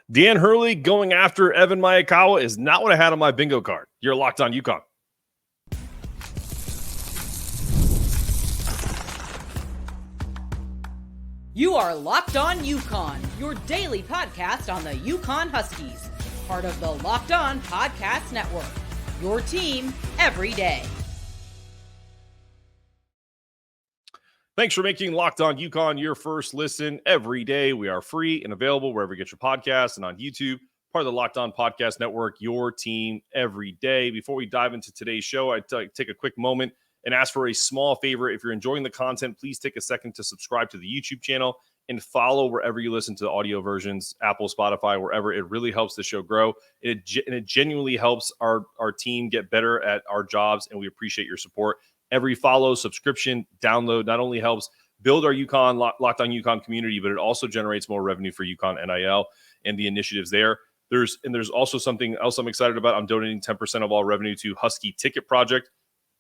Dan Hurley going after Evan Miyakawa is not what I had on my bingo card. You're Locked On UConn. You are Locked On UConn, your daily podcast on the UConn Huskies, part of the Locked On Podcast Network, your team every day. Thanks for making Locked On UConn your first listen every day. We are free and available wherever you get your podcasts and on YouTube, part of the Locked On Podcast Network, your team every day. Before we dive into today's show, I'd take a quick moment and ask for a small favor. If you're enjoying the content, please take a second to subscribe to the YouTube channel and follow wherever you listen to the audio versions, Apple, Spotify, wherever. It really helps the show grow. And it genuinely helps our team get better at our jobs, and we appreciate your support. Every follow, subscription, download not only helps build our UConn Locked On UConn community, but it also generates more revenue for UConn NIL and the initiatives there. There's also something else I'm excited about. I'm donating 10% of all revenue to Husky Ticket Project.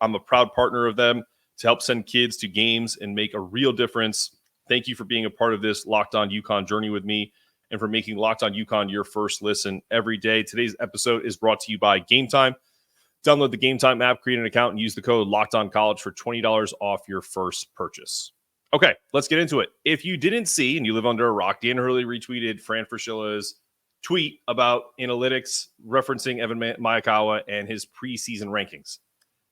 I'm a proud partner of them to help send kids to games and make a real difference. Thank you for being a part of this Locked On UConn journey with me and for making Locked On UConn your first listen every day. Today's episode is brought to you by Game Time. Download the Game Time app, create an account, and use the code LOCKEDONCollege for $20 off your first purchase. Okay, let's get into it. If you didn't see and you live under a rock, Dan Hurley retweeted Fran Fraschella's tweet about analytics referencing Evan Miyakawa and his preseason rankings.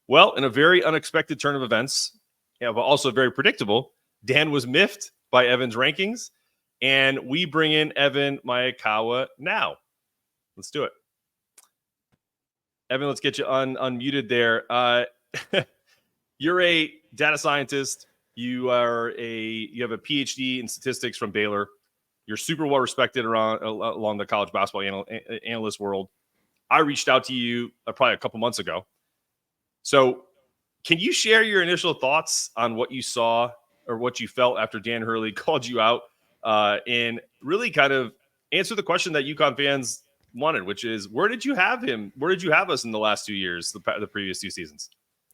Well, in a very unexpected turn of events, but also very predictable, Dan was miffed by Evan's rankings, and we bring in Evan Miyakawa now. Let's do it. Evan, let's get you unmuted there. You're a data scientist. You have a PhD in statistics from Baylor. You're super well respected along the college basketball analyst world. I reached out to you probably a couple months ago. So can you share your initial thoughts on what you saw or what you felt after Dan Hurley called you out and really kind of answer the question that UConn fans wanted, which is, where did you have him? Where did you have us in the last 2 years, the previous 2 seasons?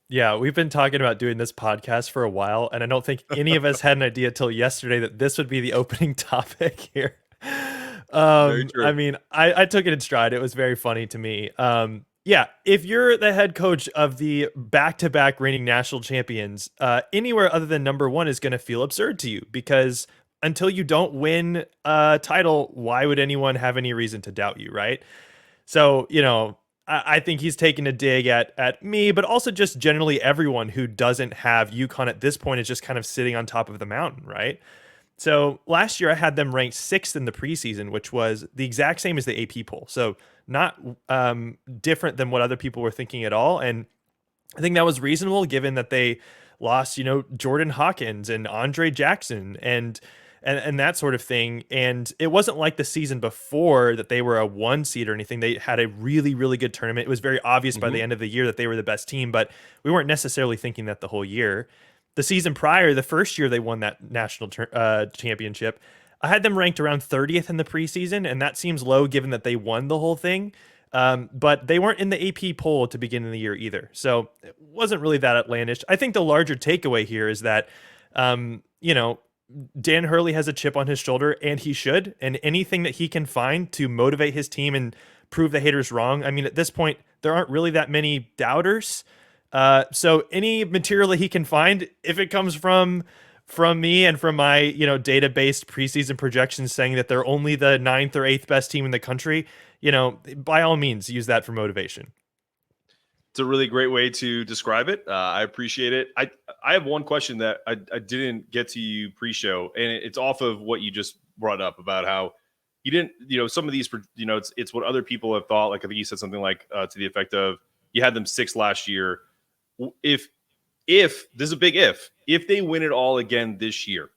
Yeah, we've been talking about doing this podcast for a while, and I don't think any of us had an idea till yesterday that this would be the opening topic here. I mean, I took it in stride. It was very funny to me. Yeah, if you're the head coach of the back-to-back reigning national champions, anywhere other than number one is going to feel absurd to you, because until you don't win a title, why would anyone have any reason to doubt you, right? So, I think he's taking a dig at me, but also just generally everyone who doesn't have UConn at this point is just kind of sitting on top of the mountain, right? So last year I had them ranked 6th in the preseason, which was the exact same as the AP poll. So not different than what other people were thinking at all. And I think that was reasonable given that they lost, Jordan Hawkins and Andre Jackson and that sort of thing. And it wasn't like the season before that they were a 1 seed or anything. They had a really, really good tournament. It was very obvious by the end of the year that they were the best team, but we weren't necessarily thinking that the whole year. The season prior, the first year they won that national championship, I had them ranked around 30th in the preseason, and that seems low given that they won the whole thing. But they weren't in the AP poll at the beginning of the year either. So it wasn't really that outlandish. I think the larger takeaway here is that, Dan Hurley has a chip on his shoulder, and he should. And anything that he can find to motivate his team and prove the haters wrong. I mean, at this point, there aren't really that many doubters. So any material that he can find, if it comes from me and from my, data-based preseason projections saying that they're only the 9th or 8th best team in the country, by all means, use that for motivation. It's a really great way to describe it. I appreciate it. I have one question that I didn't get to you pre-show, and it's off of what you just brought up about how you didn't, some of these, it's what other people have thought. Like, I think you said something like to the effect of you had them 6th last year. If this is a big if they win it all again this year,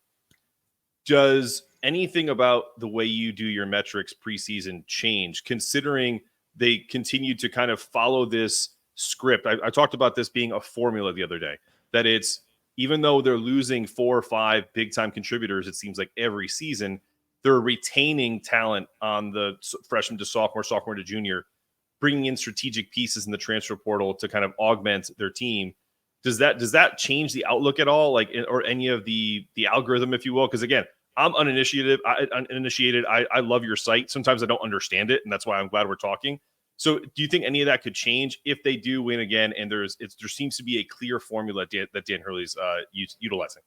does anything about the way you do your metrics preseason change, considering they continue to kind of follow this script? I talked about this being a formula the other day, that it's, even though they're losing 4 or 5 big time contributors, it seems like every season, they're retaining talent on the freshman to sophomore to junior, bringing in strategic pieces in the transfer portal to kind of augment their team. Does that change the outlook at all, like, or any of the algorithm, if you will? Because again, I'm uninitiated. I love your site. Sometimes I don't understand it, and that's why I'm glad we're talking. So do you think any of that could change if they do win again? And there seems to be a clear formula that Dan Hurley's utilizing.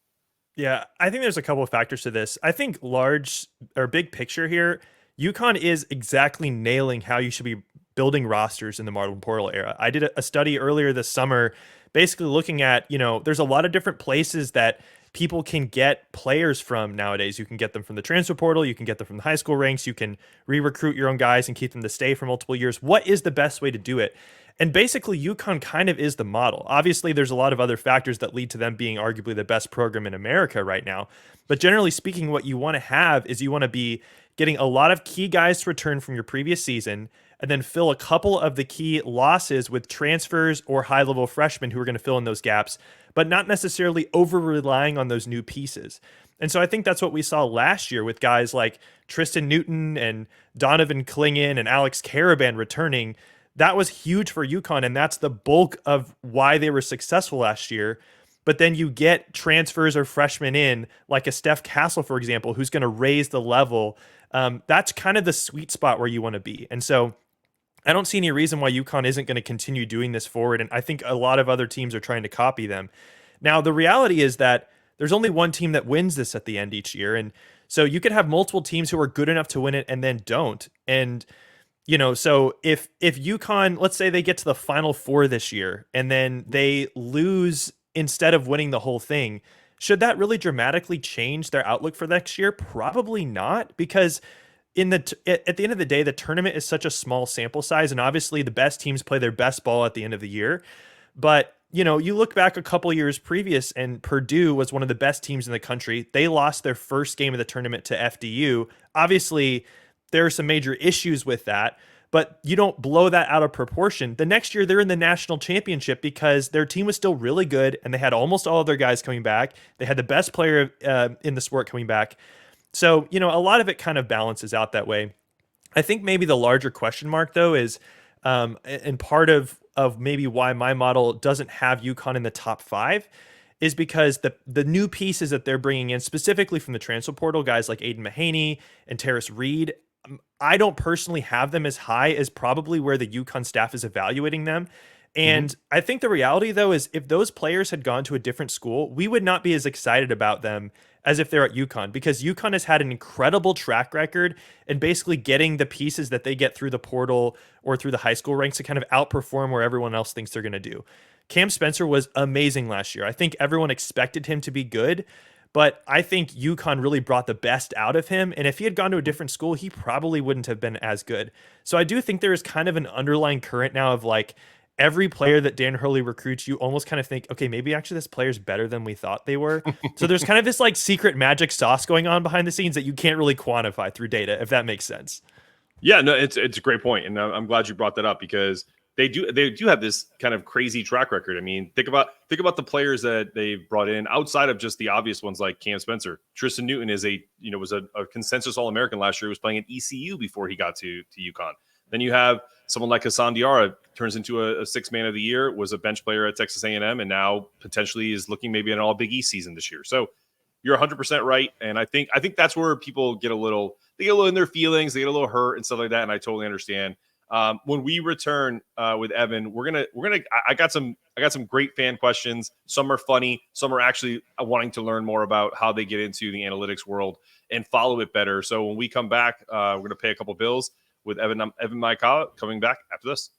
Yeah, I think there's a couple of factors to this. I think large or big picture here, UConn is exactly nailing how you should be building rosters in the modern portal era. I did a study earlier this summer, basically looking at, there's a lot of different places that people can get players from nowadays. You can get them from the transfer portal, you can get them from the high school ranks, you can re-recruit your own guys and keep them to stay for multiple years. What is the best way to do it? And basically, UConn kind of is the model. Obviously, there's a lot of other factors that lead to them being arguably the best program in America right now. But generally speaking, what you want to have is you want to be getting a lot of key guys to return from your previous season and then fill a couple of the key losses with transfers or high-level freshmen who are going to fill in those gaps, but not necessarily over-relying on those new pieces. And so I think that's what we saw last year with guys like Tristan Newton and Donovan Klingon and Alex Caravan returning. That was huge for UConn, and that's the bulk of why they were successful last year. But then you get transfers or freshmen in, like a Steph Castle, for example, who's going to raise the level. That's kind of the sweet spot where you want to be. And so I don't see any reason why UConn isn't going to continue doing this forward, and I think a lot of other teams are trying to copy them. Now, the reality is that there's only one team that wins this at the end each year, and so you could have multiple teams who are good enough to win it and then don't. And so if UConn, let's say they get to the Final Four this year and then they lose instead of winning the whole thing, should that really dramatically change their outlook for next year? Probably not, because at the end of the day, the tournament is such a small sample size, and obviously the best teams play their best ball at the end of the year. But you look back a couple years previous, and Purdue was one of the best teams in the country. They lost their first game of the tournament to FDU. Obviously, there are some major issues with that, but you don't blow that out of proportion. The next year, they're in the national championship because their team was still really good, and they had almost all of their guys coming back. They had the best player in the sport coming back. So, a lot of it kind of balances out that way. I think maybe the larger question mark, though, is, and part of maybe why my model doesn't have UConn in the top 5, is because the new pieces that they're bringing in, specifically from the transfer portal, guys like Aiden Mahaney and Terrace Reed, I don't personally have them as high as probably where the UConn staff is evaluating them. And I think the reality, though, is if those players had gone to a different school, we would not be as excited about them as if they're at UConn, because UConn has had an incredible track record in basically getting the pieces that they get through the portal or through the high school ranks to kind of outperform where everyone else thinks they're going to do. Cam Spencer was amazing last year. I think everyone expected him to be good, but I think UConn really brought the best out of him. And if he had gone to a different school, he probably wouldn't have been as good. So I do think there is kind of an underlying current now of like every player that Dan Hurley recruits, you almost kind of think, okay, maybe actually this player's better than we thought they were. So there's kind of this like secret magic sauce going on behind the scenes that you can't really quantify through data, if that makes sense. Yeah, no, it's a great point. And I'm glad you brought that up, because they do have this kind of crazy track record. I mean, think about the players that they've brought in outside of just the obvious ones like Cam Spencer. Tristan Newton was a consensus All-American last year. He was playing at ECU before he got to UConn. Then you have someone like Hassan Diarra, turns into a sixth man of the year, was a bench player at Texas A&M, and now potentially is looking maybe at an All-Big East season this year. So you're 100% right, and I think that's where people get a little in their feelings, they get a little hurt and stuff like that, and I totally understand. When we return with Evan, I got some great fan questions. Some are funny, some are actually wanting to learn more about how they get into the analytics world and follow it better. So when we come back, we're going to pay a couple bills with Evan Miyakawa coming back after this.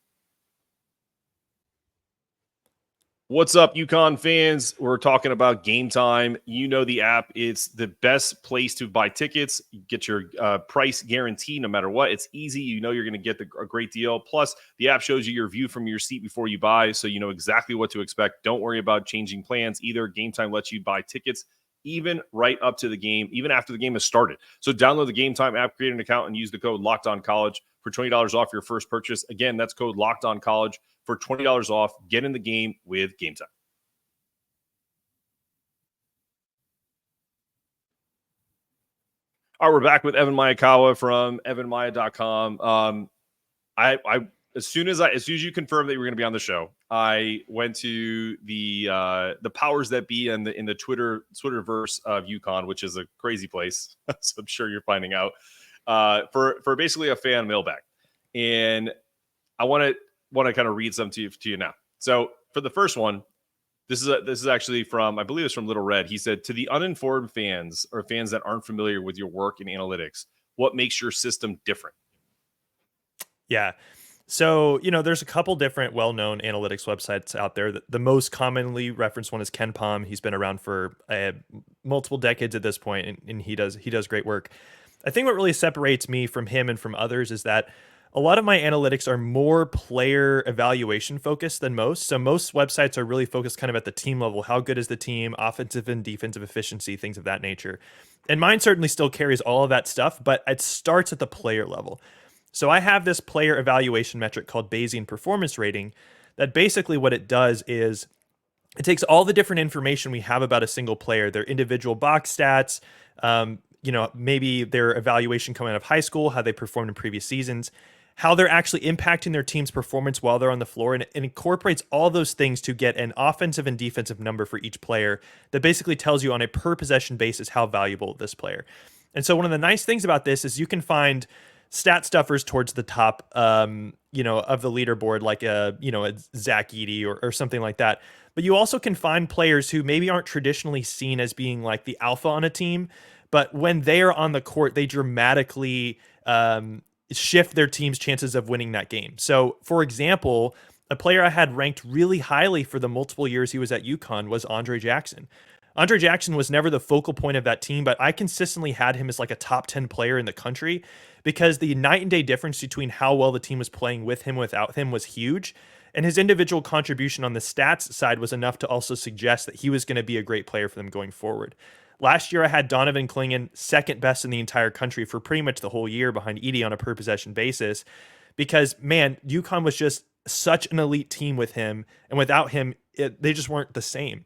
What's up, UConn fans? We're talking about Game Time. You know the app. It's the best place to buy tickets. You get your price guarantee no matter what. It's easy. You know you're going to get a great deal. Plus, the app shows you your view from your seat before you buy, so you know exactly what to expect. Don't worry about changing plans either. Game Time lets you buy tickets even right up to the game, even after the game has started. So download the Game Time app, create an account, and use the code LOCKEDONCollege for $20 off your first purchase. Again, that's code LOCKEDONCollege for $20 off. Get in the game with Game Time. All right, we're back with Evan Miyakawa from evanmaya.com. as soon as you confirmed that you were going to be on the show, I went to the powers that be in the Twitterverse of UConn, which is a crazy place. So I'm sure you're finding out for basically a fan mailbag, and I want to kind of read some to you now. So for the first one, this is actually from, I believe it's from Little Red. He said, to the uninformed fans or fans that aren't familiar with your work in analytics, what makes your system different? Yeah. So, there's a couple different well-known analytics websites out there. The most commonly referenced one is KenPom. He's been around for multiple decades at this point, and he does great work. I think what really separates me from him and from others is that a lot of my analytics are more player evaluation focused than most. So most websites are really focused kind of at the team level. How good is the team, offensive and defensive efficiency, things of that nature. And mine certainly still carries all of that stuff, but it starts at the player level. So I have this player evaluation metric called Bayesian performance rating that basically what it does is it takes all the different information we have about a single player, their individual box stats, maybe their evaluation coming out of high school, how they performed in previous seasons, how they're actually impacting their team's performance while they're on the floor, and it incorporates all those things to get an offensive and defensive number for each player that basically tells you on a per possession basis how valuable this player. And so one of the nice things about this is you can find stat stuffers towards the top, of the leaderboard, like a Zach Edey or something like that. But you also can find players who maybe aren't traditionally seen as being like the alpha on a team, but when they are on the court, they dramatically shift their team's chances of winning that game. So, for example, a player I had ranked really highly for the multiple years he was at UConn was Andre Jackson. Andre Jackson was never the focal point of that team, but I consistently had him as like a top 10 player in the country because the night and day difference between how well the team was playing with him, without him was huge. And his individual contribution on the stats side was enough to also suggest that he was going to be a great player for them going forward. Last year, I had Donovan Klingon second best in the entire country for pretty much the whole year behind Edey on a per possession basis because, man, UConn was just such an elite team with him. And without him, they just weren't the same.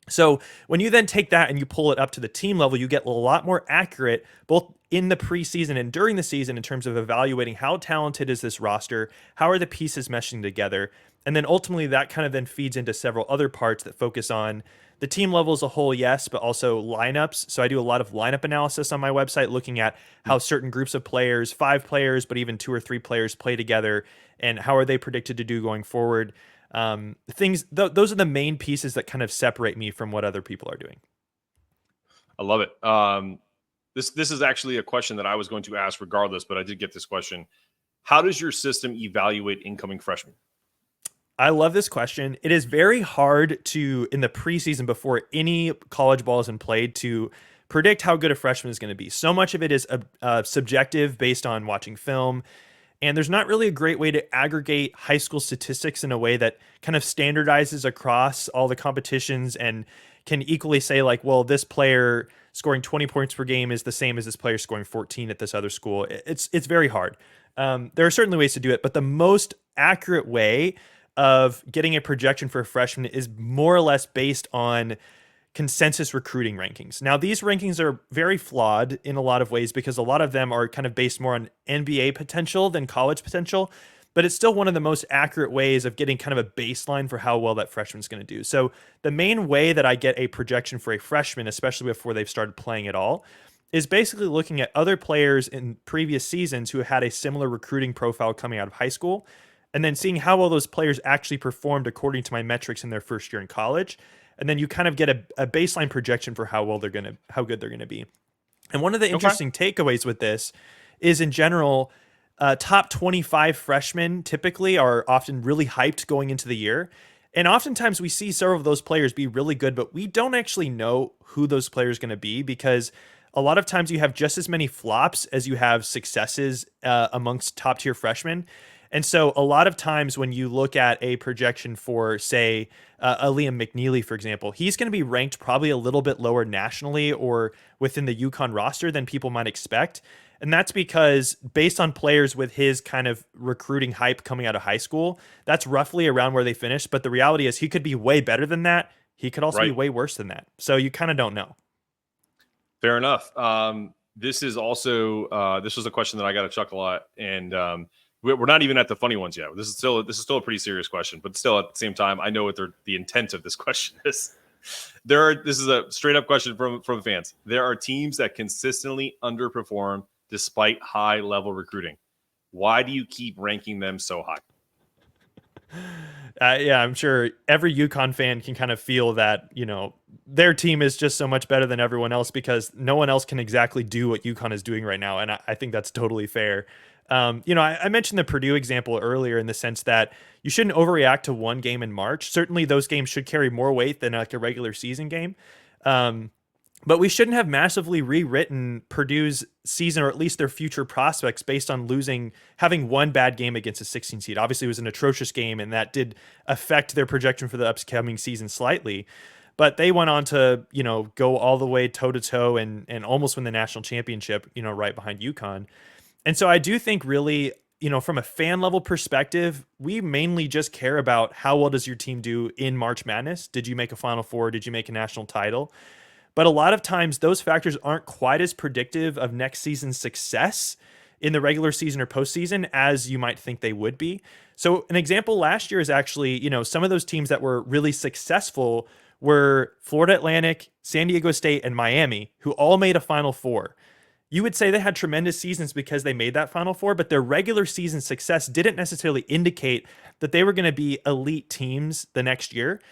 So when you then take that and you pull it up to the team level, you get a lot more accurate, both in the preseason and during the season, in terms of evaluating how talented is this roster, how are the pieces meshing together, and then ultimately that kind of then feeds into several other parts that focus on the team level as a whole, yes, but also lineups. So I do a lot of lineup analysis on my website, looking at how certain groups of players, 5 players, but even 2 or 3 players play together, and how are they predicted to do going forward. Those are the main pieces that kind of separate me from what other people are doing. I love it. This is actually a question that I was going to ask regardless, but I did get this question. How does your system evaluate incoming freshmen? I love this question. It is very hard to, in the preseason before any college ball is in played, to predict how good a freshman is going to be. So much of it is subjective based on watching film. And there's not really a great way to aggregate high school statistics in a way that kind of standardizes across all the competitions and can equally say like, well, this player scoring 20 points per game is the same as this player scoring 14 at this other school. It's very hard. There are certainly ways to do it, but the most accurate way of getting a projection for a freshman is more or less based on consensus recruiting rankings. Now, these rankings are very flawed in a lot of ways because a lot of them are kind of based more on NBA potential than college potential, but it's still one of the most accurate ways of getting kind of a baseline for how well that freshman's going to do. So the main way that I get a projection for a freshman, especially before they've started playing at all, is basically looking at other players in previous seasons who had a similar recruiting profile coming out of high school, and then seeing how well those players actually performed according to my metrics in their first year in college. And then you kind of get a baseline projection for how good they're going to be. And one of the interesting takeaways with this is, in general, top 25 freshmen typically are often really hyped going into the year. And oftentimes we see several of those players be really good, but we don't actually know who those players are going to be because a lot of times you have just as many flops as you have successes amongst top tier freshmen. And so a lot of times when you look at a projection for, say, a Liam McNeely, for example, he's going to be ranked probably a little bit lower nationally or within the UConn roster than people might expect. And that's because based on players with his kind of recruiting hype coming out of high school, that's roughly around where they finished. But the reality is he could be way better than that. He could also be way worse than that. So you kind of don't know. Fair enough. This is also, this was a question that I got to chuckle at. And we're not even at the funny ones yet. This is still a pretty serious question, but still at the same time, I know what the intent of this question is. This is a straight up question from fans. There are teams that consistently underperform despite high level recruiting. Why do you keep ranking them so high? Yeah, I'm sure every UConn fan can kind of feel that, their team is just so much better than everyone else because no one else can exactly do what UConn is doing right now. And I think that's totally fair. I mentioned the Purdue example earlier in the sense that you shouldn't overreact to one game in March. Certainly those games should carry more weight than like a regular season game. But we shouldn't have massively rewritten Purdue's season or at least their future prospects based on having one bad game against a 16 seed. Obviously, it was an atrocious game, and that did affect their projection for the upcoming season slightly. But they went on to, go all the way toe-to-toe and almost win the national championship, right behind UConn. And so I do think really, from a fan level perspective, we mainly just care about how well does your team do in March Madness? Did you make a Final Four? Did you make a national title? But a lot of times those factors aren't quite as predictive of next season's success in the regular season or postseason as you might think they would be. So an example last year is actually, some of those teams that were really successful were Florida Atlantic, San Diego State, and Miami, who all made a Final Four. You would say they had tremendous seasons because they made that Final Four, but their regular season success didn't necessarily indicate that they were going to be elite teams the next year.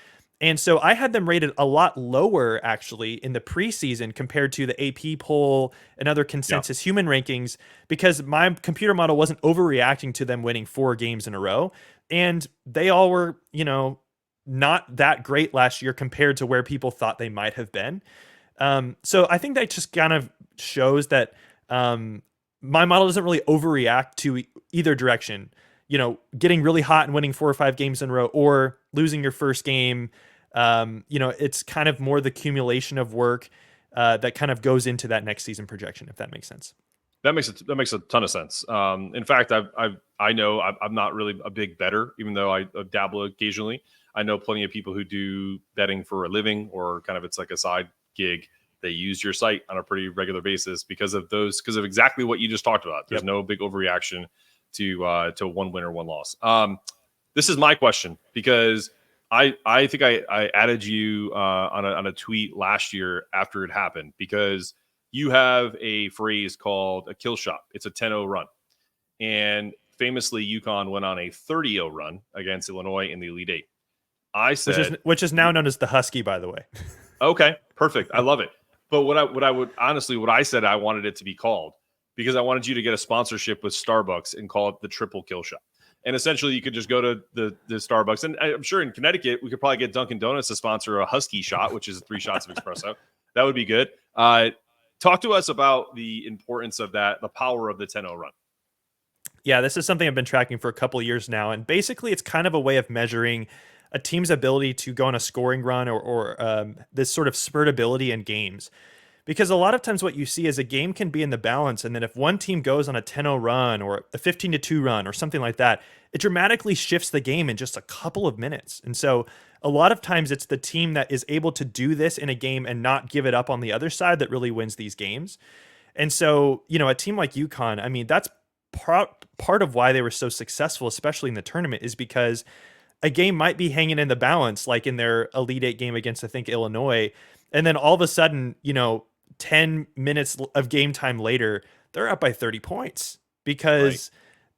And so I had them rated a lot lower, actually, in the preseason compared to the AP poll and other consensus human rankings because my computer model wasn't overreacting to them winning 4 games in a row. And they all were, not that great last year compared to where people thought they might have been. So I think that just kind of shows that my model doesn't really overreact to either direction. Getting really hot and winning 4 or 5 games in a row or losing your first game. It's kind of more the accumulation of work that kind of goes into that next season projection, if that makes sense. That makes a ton of sense. In fact, I know I'm not really a big bettor, even though I dabble occasionally. I know plenty of people who do betting for a living or kind of it's like a side gig. They use your site on a pretty regular basis because of exactly what you just talked about. There's no big overreaction to one win or one loss. This is my question because I think I added you on a tweet last year after it happened because you have a phrase called a kill shot. It's a 10-0 run. And famously, UConn went on a 30-0 run against Illinois in the Elite Eight. I said, which is now known as the Husky, by the way. Okay, perfect. I love it. But what I said I wanted it to be called because I wanted you to get a sponsorship with Starbucks and call it the triple kill shot. And essentially, you could just go to the Starbucks. And I'm sure in Connecticut, we could probably get Dunkin' Donuts to sponsor a Husky shot, which is 3 shots of espresso. That would be good. Talk to us about the importance of that, the power of the 10-0 run. Yeah, this is something I've been tracking for a couple of years now. And basically, it's kind of a way of measuring a team's ability to go on a scoring run or this sort of spurt ability in games. Because a lot of times what you see is a game can be in the balance, and then if one team goes on a 10-0 run or a 15-2 run or something like that, it dramatically shifts the game in just a couple of minutes. And so a lot of times it's the team that is able to do this in a game and not give it up on the other side that really wins these games. And so, a team like UConn, I mean, that's part of why they were so successful, especially in the tournament, is because a game might be hanging in the balance, like in their Elite Eight game against, I think, Illinois. And then all of a sudden, 10 minutes of game time later, they're up by 30 points because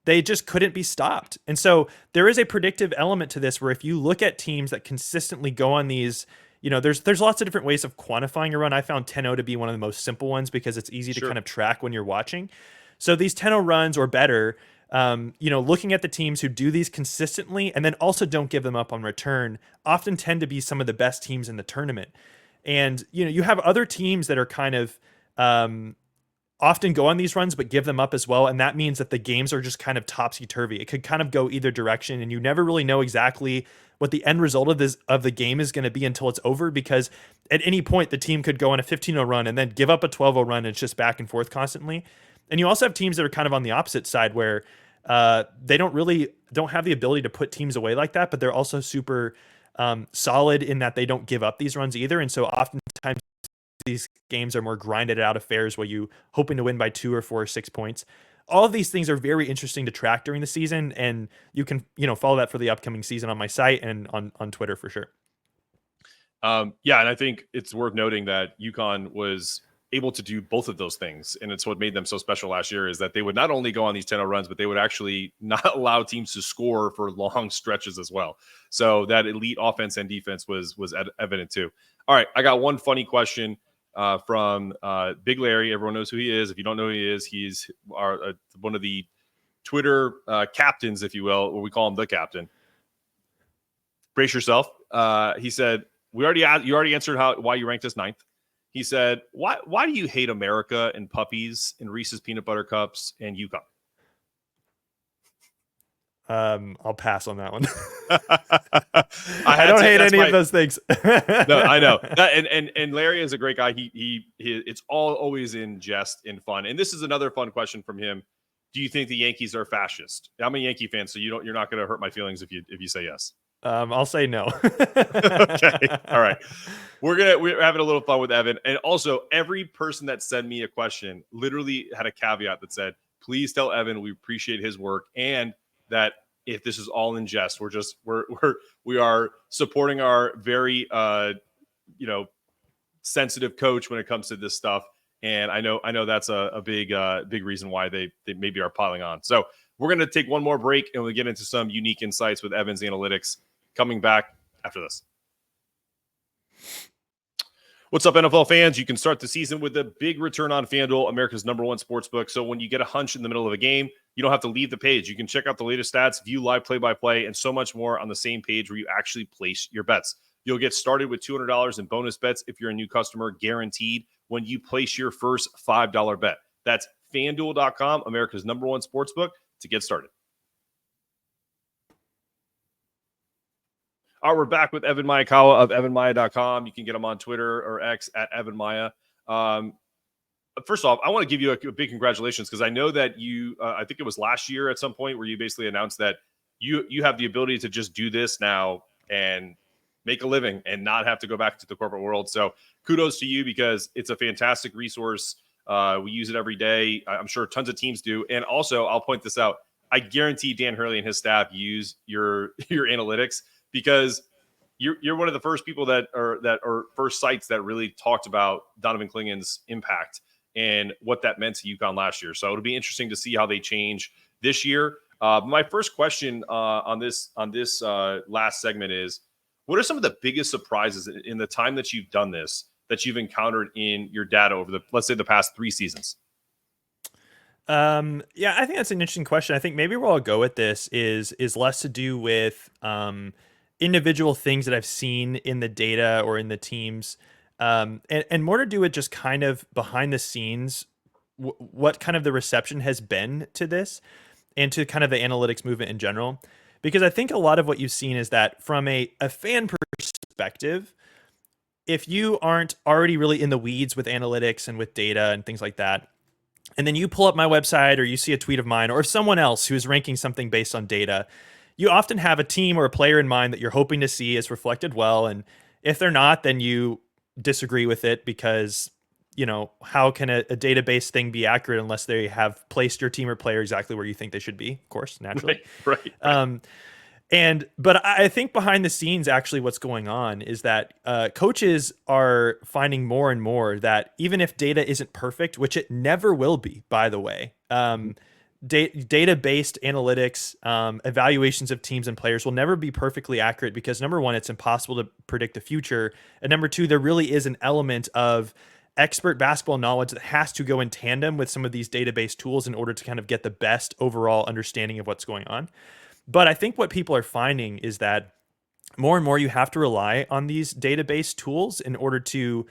they just couldn't be stopped. And so there is a predictive element to this where if you look at teams that consistently go on these, there's lots of different ways of quantifying a run. I found 10-0 to be one of the most simple ones because it's easy to kind of track when you're watching. So these 10-0 runs or better, looking at the teams who do these consistently and then also don't give them up on return often tend to be some of the best teams in the tournament. And, you have other teams that are kind of often go on these runs, but give them up as well. And that means that the games are just kind of topsy-turvy. It could kind of go either direction, and you never really know exactly what the end result of the game is going to be until it's over, because at any point the team could go on a 15-0 run and then give up a 12-0 run, and it's just back and forth constantly. And you also have teams that are kind of on the opposite side where they don't have the ability to put teams away like that, but they're also super solid in that they don't give up these runs either. And so oftentimes these games are more grinded out affairs where you hoping to win by 2 or 4 or 6 points. all of these things are very interesting to track during the season, and you can, follow that for the upcoming season on my site and on Twitter for sure. Yeah, and I think it's worth noting that UConn was able to do both of those things, and it's what made them so special last year is that they would not only go on these 10-0 runs, but they would actually not allow teams to score for long stretches as well. So that elite offense and defense was evident too. All right, I got one funny question from Big Larry. Everyone knows who he is. If you don't know who he is, he's one of the Twitter captains, if you will, or we call him the captain. Brace yourself. He said, you already answered why you ranked us 9th. He said, why do you hate America and puppies and Reese's peanut butter cups and UConn? I'll pass on that one. I don't hate any of those things. No, I know. And Larry is a great guy. He it's always in jest and fun. And this is another fun question from him. Do you think the Yankees are fascist? I'm a Yankee fan, so you're not going to hurt my feelings if you say yes. I'll say no. Okay. All right. We're having a little fun with Evan. And also, every person that sent me a question literally had a caveat that said, please tell Evan we appreciate his work, and that if this is all in jest, we are supporting our very sensitive coach when it comes to this stuff. And I know that's a big reason why they maybe are piling on. So we're going to take one more break, and we'll get into some unique insights with Evan's analytics coming back after this. What's up, NFL fans? You can start the season with a big return on FanDuel, America's #1 sportsbook. So when you get a hunch in the middle of a game, you don't have to leave the page. You can check out the latest stats, view live play-by-play, and so much more on the same page where you actually place your bets. You'll get started with $200 in bonus bets if you're a new customer, guaranteed when you place your first $5 bet. That's FanDuel.com, America's #1 sportsbook, to get started. All right, we're back with Evan Miyakawa of evanmiya.com. You can get him on Twitter or X at Evan Miya. First off, I want to give you a big congratulations because I know that you, I think it was last year at some point where you basically announced that you have the ability to just do this now and make a living and not have to go back to the corporate world. So kudos to you because it's a fantastic resource. We use it every day. I'm sure tons of teams do. And also, I'll point this out. I guarantee Dan Hurley and his staff use your analytics because you're one of the first people that are first sites that really talked about Donovan Klingon's impact and what that meant to UConn last year. So it'll be interesting to see how they change this year. My first question on this last segment is, what are some of the biggest surprises in the time that you've done this that you've encountered in your data over let's say the past 3 seasons? Yeah, I think that's an interesting question. I think maybe where I'll go with this is less to do with individual things that I've seen in the data or in the teams, and more to do with just kind of behind the scenes, what kind of the reception has been to this and to kind of the analytics movement in general. Because I think a lot of what you've seen is that from a fan perspective, if you aren't already really in the weeds with analytics and with data and things like that, and then you pull up my website or you see a tweet of mine or someone else who's ranking something based on data, you often have a team or a player in mind that you're hoping to see is reflected well. And if they're not, then you disagree with it because, how can a database thing be accurate unless they have placed your team or player exactly where you think they should be? Of course, naturally. Right. But I think behind the scenes, actually what's going on is that coaches are finding more and more that even if data isn't perfect, which it never will be, by the way, data-based analytics, evaluations of teams and players will never be perfectly accurate because number one, it's impossible to predict the future. And number two, there really is an element of expert basketball knowledge that has to go in tandem with some of these database tools in order to kind of get the best overall understanding of what's going on. But I think what people are finding is that more and more you have to rely on these database tools in order to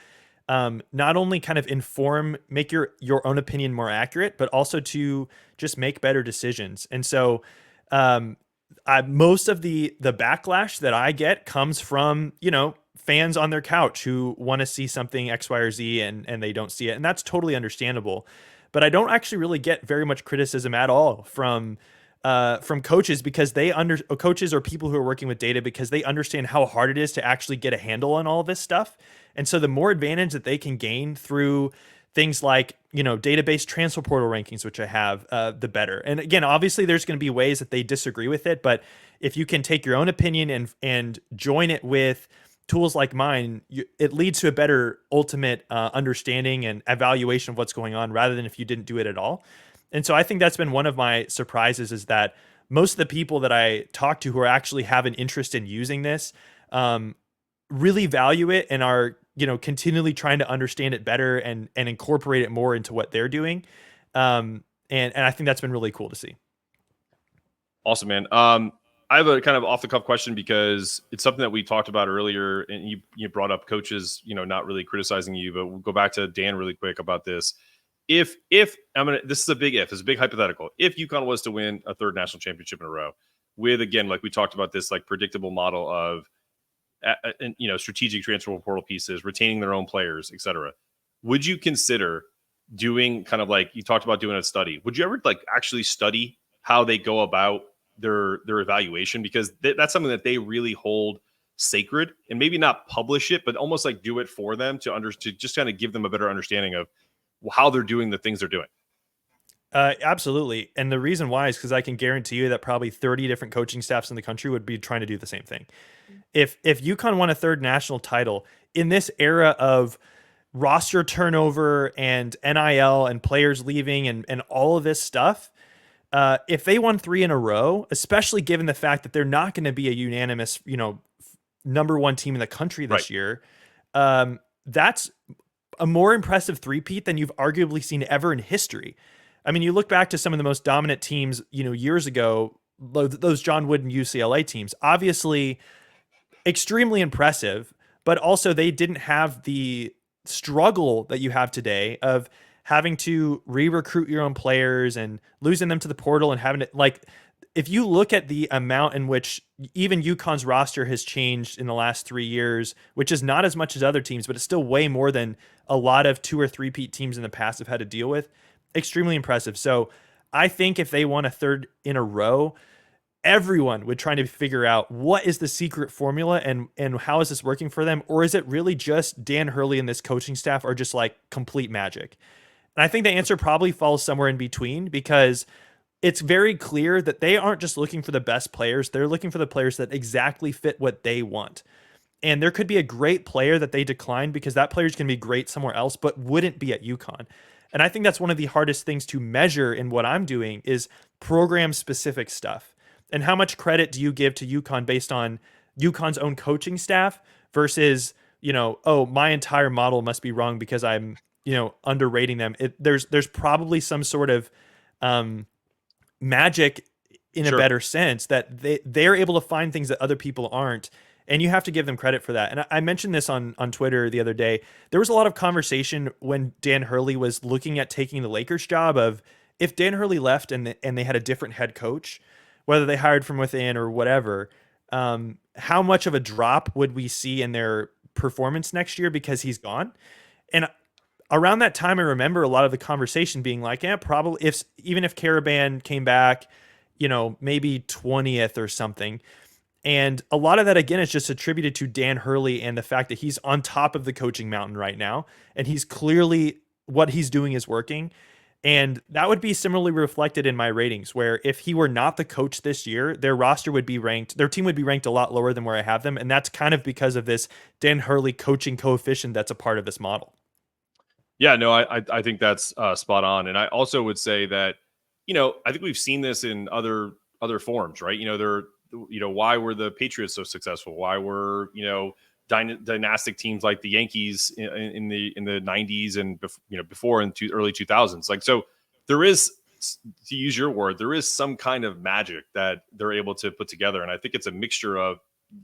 not only kind of make your own opinion more accurate, but also to just make better decisions. And so most of the backlash that I get comes from, fans on their couch who want to see something X, Y, or Z and they don't see it. And that's totally understandable. But I don't actually really get very much criticism at all from coaches because coaches or people who are working with data because they understand how hard it is to actually get a handle on all of this stuff. And so the more advantage that they can gain through things like, database transfer portal rankings, which I have, the better. And again, obviously there's going to be ways that they disagree with it, but if you can take your own opinion and join it with tools like mine, it leads to a better ultimate understanding and evaluation of what's going on rather than if you didn't do it at all. And so I think that's been one of my surprises, is that most of the people that I talk to who are actually have an interest in using this really value it and are, continually trying to understand it better and incorporate it more into what they're doing. And I think that's been really cool to see. Awesome, man. I have a kind of off the cuff question because it's something that we talked about earlier, and you brought up coaches, not really criticizing you, but we'll go back to Dan really quick about this. If this is a big if, it's a big hypothetical. If UConn was to win a third national championship in a row with, again, like we talked about, this like predictable model of, strategic transfer portal pieces, retaining their own players, etc. Would you consider doing kind of like you talked about doing a study? Would you ever like actually study how they go about their evaluation? Because that's something that they really hold sacred, and maybe not publish it, but almost like do it for them to just kind of give them a better understanding of how they're doing the things they're doing. Absolutely. And the reason why is because I can guarantee you that probably 30 different coaching staffs in the country would be trying to do the same thing. If UConn won a third national title in this era of roster turnover and NIL and players leaving and all of this stuff, if they won 3 in a row, especially given the fact that they're not going to be a unanimous, number one team in the country this year, that's a more impressive three-peat than you've arguably seen ever in history. I mean, you look back to some of the most dominant teams, years ago, those John Wooden UCLA teams, obviously extremely impressive, but also they didn't have the struggle that you have today of having to re-recruit your own players and losing them to the portal and having it like, if you look at the amount in which even UConn's roster has changed in the last 3 years, which is not as much as other teams, but it's still way more than a lot of 2 or 3-peat teams in the past have had to deal with. Extremely impressive. So I think if they won a third in a row, everyone would try to figure out what is the secret formula and how is this working for them? Or is it really just Dan Hurley and this coaching staff are just like complete magic? And I think the answer probably falls somewhere in between, because it's very clear that they aren't just looking for the best players. They're looking for the players that exactly fit what they want. And there could be a great player that they decline because that player is going to be great somewhere else, but wouldn't be at UConn. And I think that's one of the hardest things to measure in what I'm doing is program specific stuff. And how much credit do you give to UConn based on UConn's own coaching staff versus, my entire model must be wrong because I'm, underrating them. There's probably some sort of magic in a better sense that they're able to find things that other people aren't. And you have to give them credit for that. And I mentioned this on Twitter the other day. There was a lot of conversation when Dan Hurley was looking at taking the Lakers job of if Dan Hurley left and they had a different head coach, whether they hired from within or whatever, how much of a drop would we see in their performance next year because he's gone? And around that time, I remember a lot of the conversation being like, probably even if Caravan came back, maybe 20th or something. And a lot of that, again, is just attributed to Dan Hurley and the fact that he's on top of the coaching mountain right now. And he's clearly, what he's doing is working. And that would be similarly reflected in my ratings, where if he were not the coach this year, their roster would be ranked, their team would be ranked a lot lower than where I have them. And that's kind of because of this Dan Hurley coaching coefficient that's a part of this model. Yeah, no, I think that's spot on. And I also would say that, I think we've seen this in other forms, right? Why were the Patriots so successful? Why were, dynastic teams like the Yankees in the 90s and before in early 2000s? Like, so there is, to use your word, there is some kind of magic that they're able to put together. And I think it's a mixture of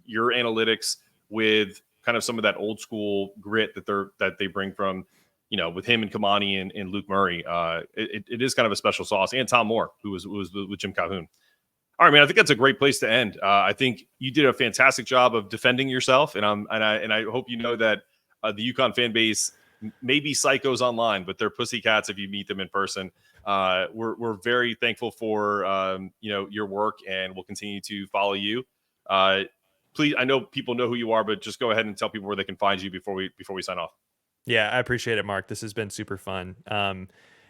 your analytics with kind of some of that old school grit that they bring from, with him and Kamani and Luke Murray. It is kind of a special sauce. And Tom Moore, who was with Jim Calhoun. All right, man. I think that's a great place to end. I think you did a fantastic job of defending yourself, and I hope you know that the UConn fan base may be psychos online, but they're pussycats if you meet them in person. We're very thankful for your work, and we'll continue to follow you. Please, I know people know who you are, but just go ahead and tell people where they can find you before we sign off. Yeah, I appreciate it, Mark. This has been super fun.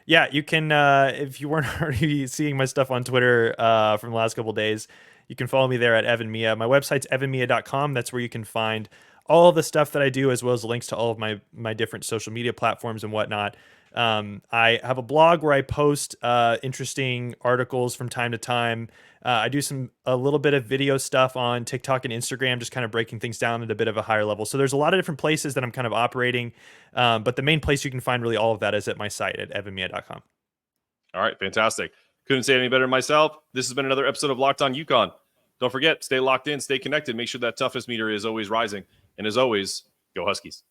Yeah, you can, if you weren't already seeing my stuff on Twitter from the last couple of days, you can follow me there at Evan Miya. My website's evanmiya.com. That's where you can find all of the stuff that I do, as well as links to all of my different social media platforms and whatnot. I have a blog where I post interesting articles from time to time. I do a little bit of video stuff on TikTok and Instagram, just kind of breaking things down at a bit of a higher level. So there's a lot of different places that I'm kind of operating. But the main place you can find really all of that is at my site at evanmiya.com. All right, fantastic. Couldn't say it any better myself. This has been another episode of Locked On UConn. Don't forget, stay locked in, stay connected. Make sure that toughness meter is always rising. And as always, go Huskies.